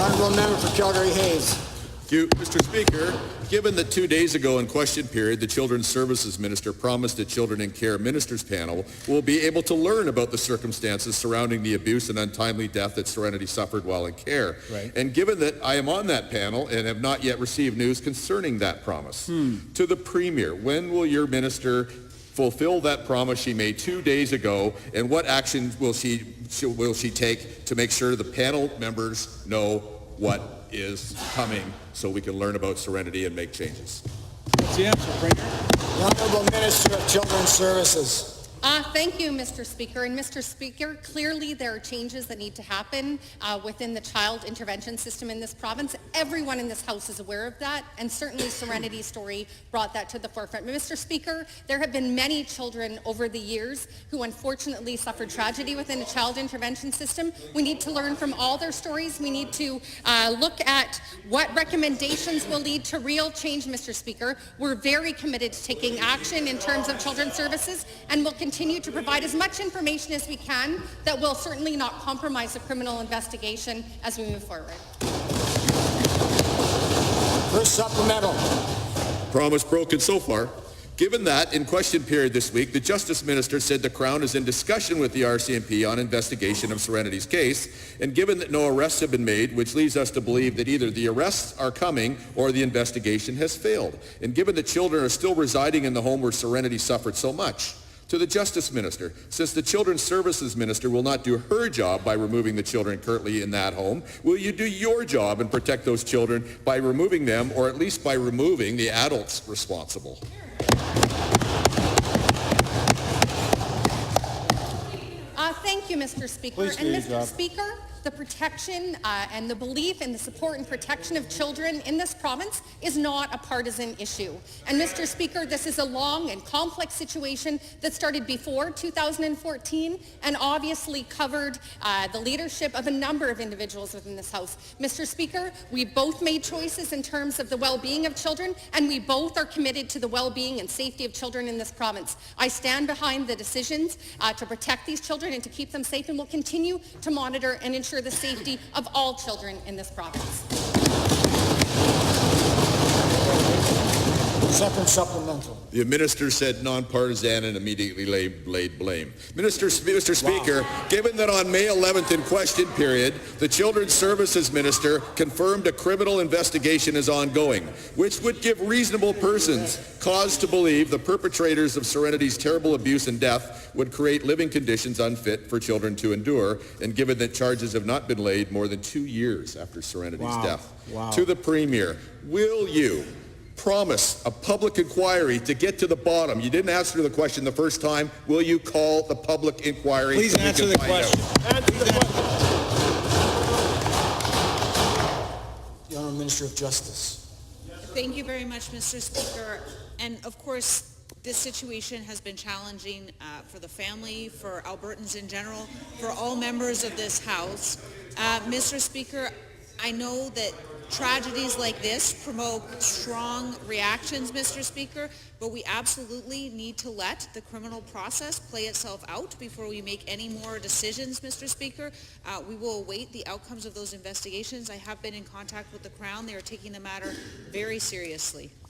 Honourable Member for Calgary-Hays. Thank you, Mr. Speaker. Given that 2 days ago in question period, the Children's Services Minister promised a Children in Care Ministers panel will be able to learn about the circumstances surrounding the abuse and untimely death that Serenity suffered while in care. Right. And given that I am on that panel and have not yet received news concerning that promise, to the Premier, when will your minister fulfill that promise she made 2 days ago, and what action will she take to make sure the panel members know what is coming so we can learn about Serenity and make changes? What's the answer, Premier? The Honourable Minister of Children's Services. Thank you, Mr. Speaker. And Mr. Speaker, clearly there are changes that need to happen within the child intervention system in this province. Everyone in this House is aware of that, and certainly Serenity's story brought that to the forefront. But Mr. Speaker, there have been many children over the years who unfortunately suffered tragedy within a child intervention system. We need to learn from all their stories. We need to look at what recommendations will lead to real change, Mr. Speaker. We're very committed to taking action in terms of children's services, and we'll continue to provide as much information as we can that will certainly not compromise the criminal investigation as we move forward. First supplemental. Promise broken so far. Given that, in question period this week, the Justice Minister said the Crown is in discussion with the RCMP on investigation of Serenity's case, and given that no arrests have been made, which leads us to believe that either the arrests are coming or the investigation has failed, and given that children are still residing in the home where Serenity suffered so much, to the Justice Minister, since the Children's Services Minister will not do her job by removing the children currently in that home, will you do your job and protect those children by removing them, or at least by removing the adults responsible? Thank you, Mr. Speaker. Please do and your Mr. job. Speaker, the protection and the belief in the support and protection of children in this province is not a partisan issue. And Mr. Speaker, this is a long and complex situation that started before 2014 and obviously covered the leadership of a number of individuals within this House. Mr. Speaker, we both made choices in terms of the well-being of children, and we both are committed to the well-being and safety of children in this province. I stand behind the decisions to protect these children and to keep them safe, and will continue to monitor and ensure the safety of all children in this province. Second supplemental. The minister said nonpartisan and immediately laid blame. Mr. Speaker, given that on May 11th in question period, the Children's Services Minister confirmed a criminal investigation is ongoing, which would give reasonable persons cause to believe the perpetrators of Serenity's terrible abuse and death would create living conditions unfit for children to endure, and given that charges have not been laid more than 2 years after Serenity's death. To the Premier, will you promise a public inquiry to get to the bottom? You didn't answer the question the first time. Will you call the public inquiry? Please answer the question. The Honourable Minister of Justice. Thank you very much, Mr. Speaker. And of course, this situation has been challenging for the family, for Albertans in general, for all members of this House. Mr. Speaker, I know that tragedies like this promote strong reactions, Mr. Speaker, but we absolutely need to let the criminal process play itself out before we make any more decisions, Mr. Speaker. We will await the outcomes of those investigations. I have been in contact with the Crown. They are taking the matter very seriously.